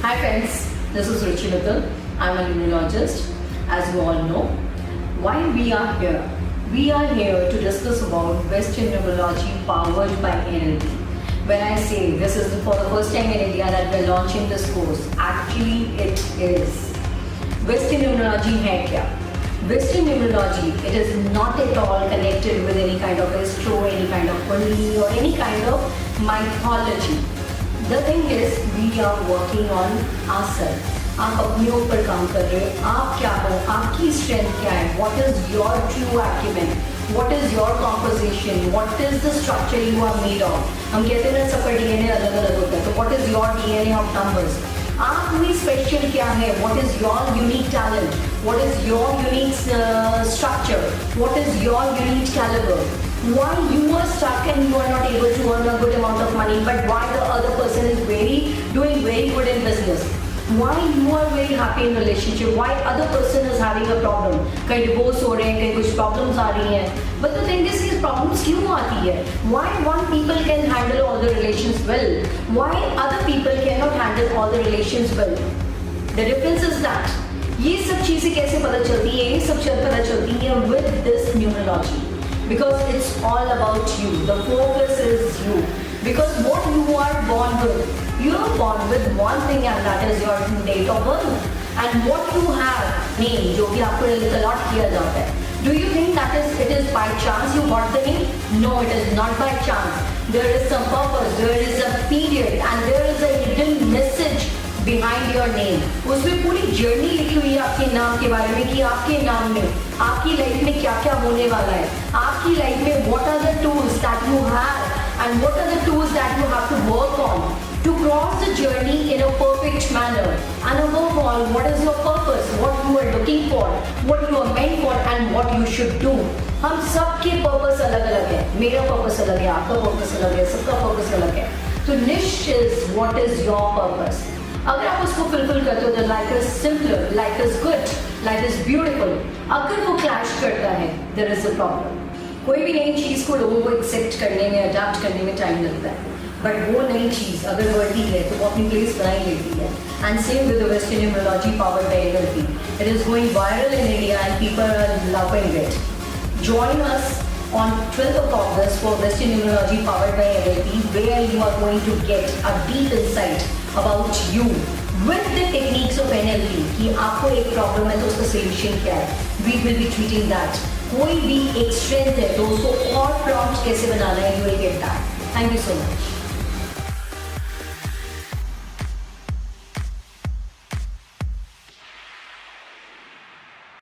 Hi friends, this is Ruchie Mittal. I'm a numerologist. As you all know, why we are here? We are here to discuss about Western Numerology powered by NLP. When I say this is for the first time in India that we're launching this course, actually it is. Western Numerology है क्या? Western Numerology, it is not at all connected with any kind of astro, any kind of kundalini or any kind of mythology. The thing is, we are working on ourselves. आप अपने ऊपर काम कर रहे हो, आप क्या हो, आपकी strength क्या है, what is your true acumen, what is your composition, what is the structure you are made of. हम कहते हैं ना सबका DNA अलग अलग होता है, तो what is your DNA of numbers. आप में स्पेशल क्या है, what is your unique talent, what is your unique structure, what is your unique caliber. Why you are stuck and you are not able to earn a good amount of money, but why the other person is doing very good in business. Why you are very happy in relationship, why other person is having a problem. कहीं divorce हो रहे हैं, कहीं कुछ problems आ रही हैं. But the thing is, these problems क्यों आती है? Why one people can handle all the relations well? Why other people cannot handle all the relations well? The difference is that ये सब चीजें कैसे पता चलती है? ये सब चीजें पता चलती है with this numerology. Because it's all about you. The focus is you. Because what you are born with, you are born with one thing and that is your date of birth. And what you have, name, जो भी आपको allot किया जाता है. Do you think that it is by chance you got the name? No, it is not by chance. There is some purpose, there is a period and there is a hidden message behind your name. उसमें पूरी journey लिखी हुई है आपके नाम के बारे में कि आपके नाम में आपकी लाइफ में क्या क्या होने वाला है. आपकी लाइफ में what are the tools that you have and what are the tools that you have to work on to cross the journey in a perfect manner. And above all, what is your purpose, what you are looking for, what you are meant for and what you should do. हम सबके purpose अलग अलग है. मेरा purpose अलग है, आपका purpose अलग है, सबका पर्पस अलग है. तो निश is what is your purpose. अगर आप उसको फुलफिल करते हो तो life is simpler, life is good, life is beautiful. अगर वो क्लैश करता है, देयर इज अ प्रॉब्लम. कोई भी नई चीज को लोगों को एक्सेप्ट करने में, अडैप्ट करने में टाइम लगता है. बट वो नई चीज अगर बढ़ती है तो वो अपनी प्लेस बनाई लेती है. And same with the western numerology powered by NLP. It is going viral in India and people are loving it. Join us on 12th of August for Western Numerology powered by NLP, where you are going to get a deep insight about you with the techniques of NLP. कि आपको एक problem है तो उसका solution क्या है. We will be treating that. कोई भी एक स्ट्रेंथ है तो उसको और प्रॉम्प्ट कैसे बनाना है, you will get that. Thank you so much.